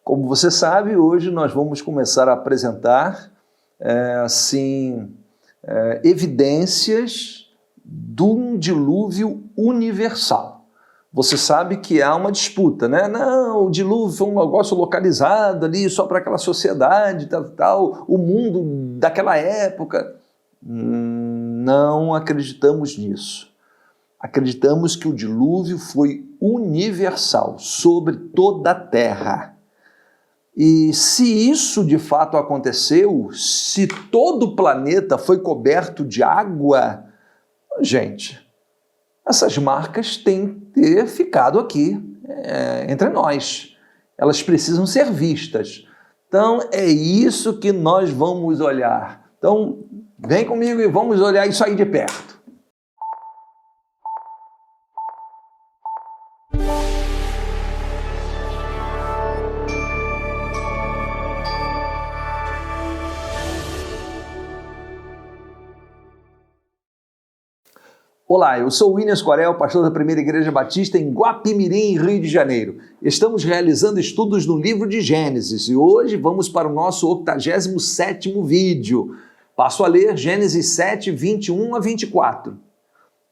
Como você sabe, hoje nós vamos começar a apresentar evidências de um dilúvio universal. Você sabe que há uma disputa, né? Não, o dilúvio foi um negócio localizado ali só para aquela sociedade, tal, o mundo daquela época. Não acreditamos nisso. Acreditamos que o dilúvio foi universal, sobre toda a Terra. E se isso de fato aconteceu, se todo o planeta foi coberto de água, gente, essas marcas têm que ter ficado aqui entre nós. Elas precisam ser vistas. Então é isso que nós vamos olhar. Então vem comigo e vamos olhar isso aí de perto. Olá, eu sou o William Scorel, pastor da Primeira Igreja Batista em Guapimirim, Rio de Janeiro. Estamos realizando estudos no livro de Gênesis e hoje vamos para o nosso 87º vídeo. Passo a ler Gênesis 7, 21 a 24.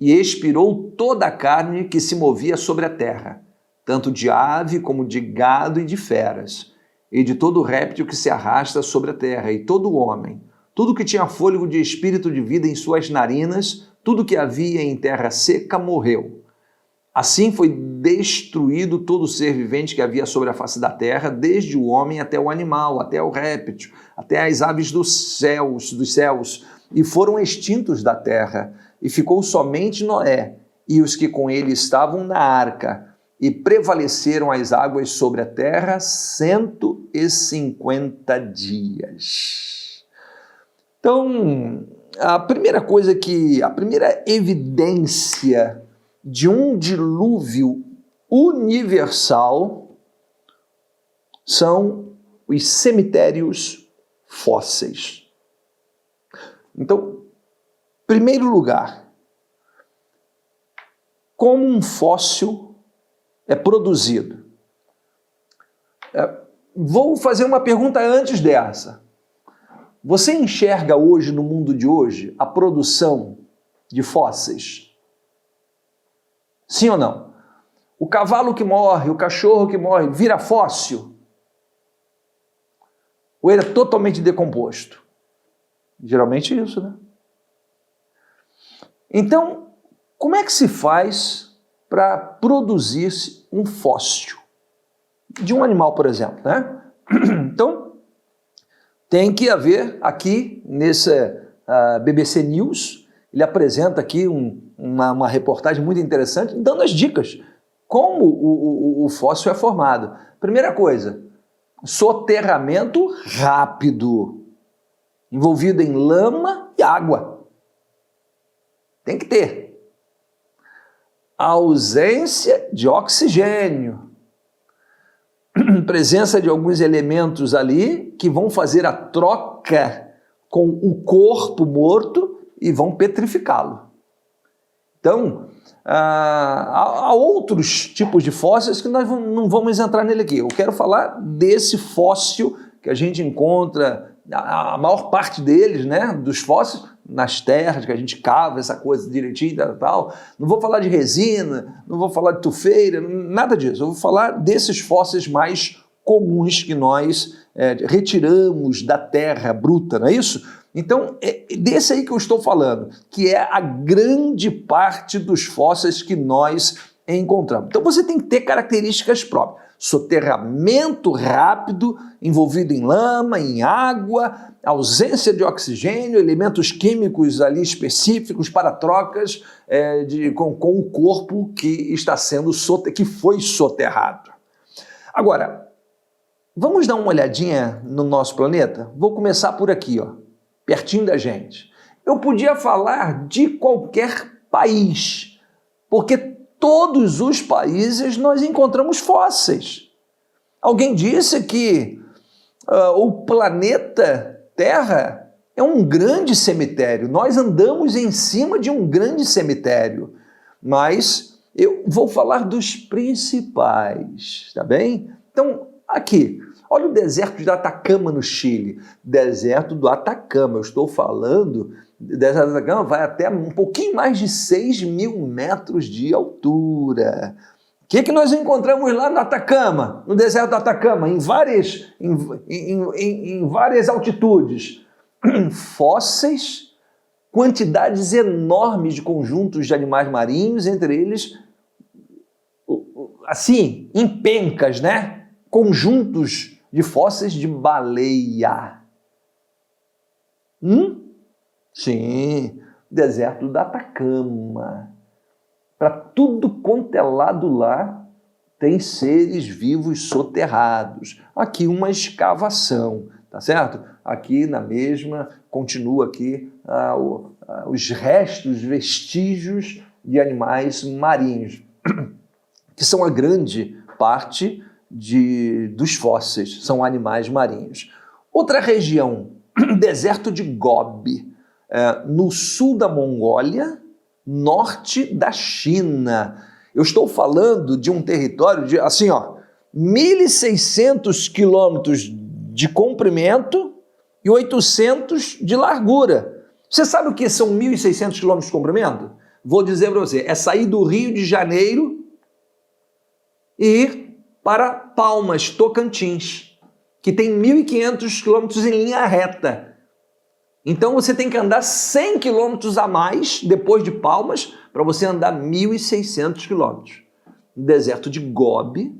E expirou toda a carne que se movia sobre a terra, tanto de ave como de gado e de feras, e de todo réptil que se arrasta sobre a terra, e todo homem, tudo que tinha fôlego de espírito de vida em suas narinas, tudo que havia em terra seca morreu. Assim foi destruído todo ser vivente que havia sobre a face da terra, desde o homem até o animal, até o réptil, até as aves dos céus, e foram extintos da terra. E ficou somente Noé e os que com ele estavam na arca, e prevaleceram as águas sobre a terra 150 dias. Então, a primeira evidência de um dilúvio universal são os cemitérios fósseis. Então, primeiro lugar, como um fóssil é produzido? Vou fazer uma pergunta antes dessa. Você enxerga hoje, no mundo de hoje, a produção de fósseis? Sim ou não? O cavalo que morre, o cachorro que morre, vira fóssil? Ou ele é totalmente decomposto? Geralmente isso, né? Então, como é que se faz para produzir um fóssil? De um animal, por exemplo, né? Então, tem que haver aqui, nesse BBC News, ele apresenta aqui uma reportagem muito interessante, dando as dicas, como o fóssil é formado. Primeira coisa, soterramento rápido, envolvido em lama e água. Tem que ter. Ausência de oxigênio. Presença de alguns elementos ali que vão fazer a troca com o corpo morto e vão petrificá-lo. Então, há outros tipos de fósseis que nós não vamos entrar nele aqui. Eu quero falar desse fóssil que a gente encontra, a maior parte deles, né, dos fósseis, nas terras, que a gente cava essa coisa direitinho e tal. Não vou falar de resina, não vou falar de tufeira, nada disso. Eu vou falar desses fósseis mais comuns que nós retiramos da terra bruta, não é isso? Então, é desse aí que eu estou falando, que é a grande parte dos fósseis que nós encontramos. Então, você tem que ter características próprias. Soterramento rápido, envolvido em lama, em água, ausência de oxigênio, elementos químicos ali específicos para trocas com o corpo que está sendo que foi soterrado. Agora, vamos dar uma olhadinha no nosso planeta? Vou começar por aqui, ó, pertinho da gente. Eu podia falar de qualquer país, porque todos os países nós encontramos fósseis. Alguém disse que o planeta Terra é um grande cemitério. Nós andamos em cima de um grande cemitério. Mas eu vou falar dos principais, tá bem? Então, Aqui, olha o deserto de Atacama no Chile. Deserto do Atacama, eu estou falando, deserto do Atacama vai até um pouquinho mais de 6.000 metros de altura. O que nós encontramos lá no Atacama, no deserto do Atacama, em várias altitudes? Fósseis, quantidades enormes de conjuntos de animais marinhos, entre eles, assim, em pencas, né? Conjuntos de fósseis de baleia. Sim, deserto do Atacama. Para tudo quanto é lado lá, tem seres vivos soterrados. Aqui uma escavação, tá certo? Aqui na mesma, continua aqui os restos, vestígios de animais marinhos, que são a grande parte dos fósseis, são animais marinhos. Outra região, deserto de Gobi, no sul da Mongólia, norte da China. Eu estou falando de um território de, assim, ó, 1.600 quilômetros de comprimento e 800 de largura. Você sabe o que são 1.600 quilômetros de comprimento? Vou dizer para você, é sair do Rio de Janeiro e ir para Palmas, Tocantins, que tem 1.500 quilômetros em linha reta. Então você tem que andar 100 quilômetros a mais depois de Palmas para você andar 1.600 quilômetros. No deserto de Gobi,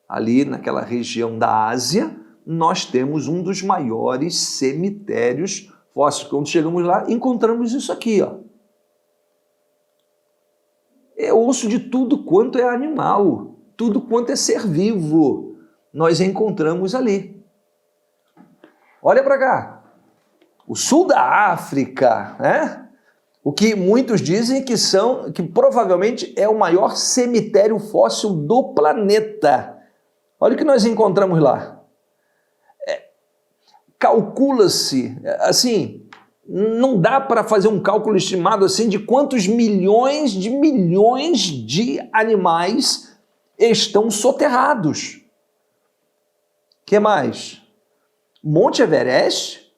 ali naquela região da Ásia, nós temos um dos maiores cemitérios fósseis. Quando chegamos lá, encontramos isso aqui, ó. É osso de tudo quanto é animal, tudo quanto é ser vivo, nós encontramos ali. Olha para cá. O sul da África, né? O que muitos dizem que provavelmente é o maior cemitério fóssil do planeta. Olha o que nós encontramos lá. Calcula-se, assim, não dá para fazer um cálculo estimado assim de quantos milhões de animais estão soterrados. O que mais? Monte Everest,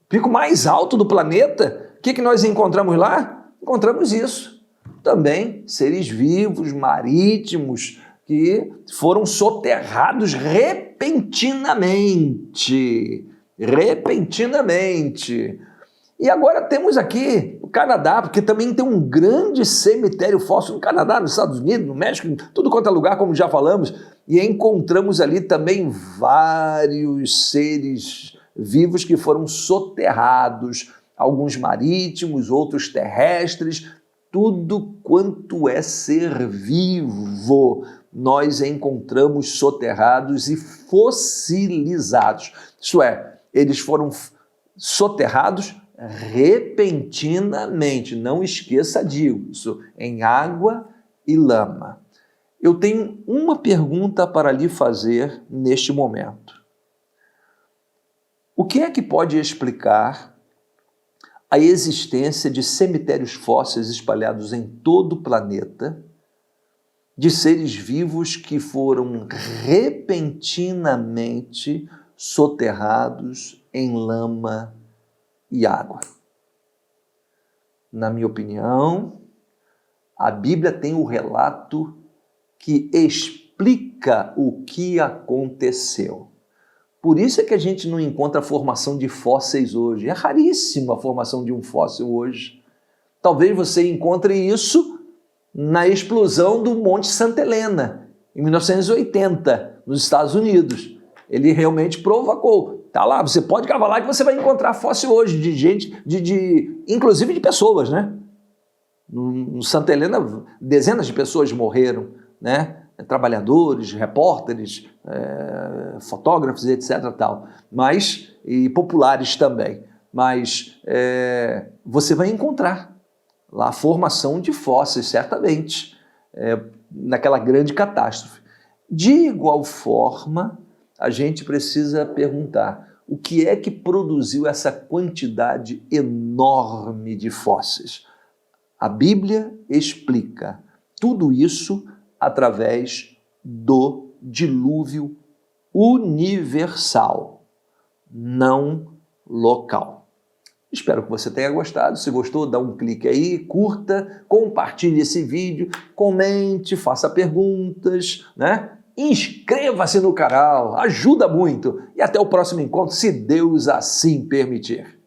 pico mais alto do planeta. O que nós encontramos lá? Encontramos isso. Também seres vivos, marítimos, que foram soterrados repentinamente. E agora temos aqui o Canadá, porque também tem um grande cemitério fóssil no Canadá, nos Estados Unidos, no México, em tudo quanto é lugar, como já falamos, e encontramos ali também vários seres vivos que foram soterrados, alguns marítimos, outros terrestres, tudo quanto é ser vivo nós encontramos soterrados e fossilizados. Isto é, eles foram soterrados repentinamente, não esqueça disso, em água e lama. Eu tenho uma pergunta para lhe fazer neste momento. O que é que pode explicar a existência de cemitérios fósseis espalhados em todo o planeta, de seres vivos que foram repentinamente soterrados em lama e água? Na minha opinião, a Bíblia tem o relato que explica o que aconteceu. Por isso é que a gente não encontra a formação de fósseis hoje. É raríssima a formação de um fóssil hoje. Talvez você encontre isso na explosão do Monte Santa Helena, em 1980, nos Estados Unidos. Ele realmente provocou. Tá lá, você pode cavar lá que você vai encontrar fóssil hoje de gente, inclusive de pessoas, né? No Santa Helena, dezenas de pessoas morreram, né? Trabalhadores, repórteres, fotógrafos, etc. Tal. E populares também. Mas você vai encontrar lá a formação de fósseis, certamente, naquela grande catástrofe. De igual forma, a gente precisa perguntar o que é que produziu essa quantidade enorme de fósseis. A Bíblia explica tudo isso através do dilúvio universal, não local. Espero que você tenha gostado. Se gostou, dá um clique aí, curta, compartilhe esse vídeo, comente, faça perguntas, né? Inscreva-se no canal, ajuda muito. E até o próximo encontro, se Deus assim permitir.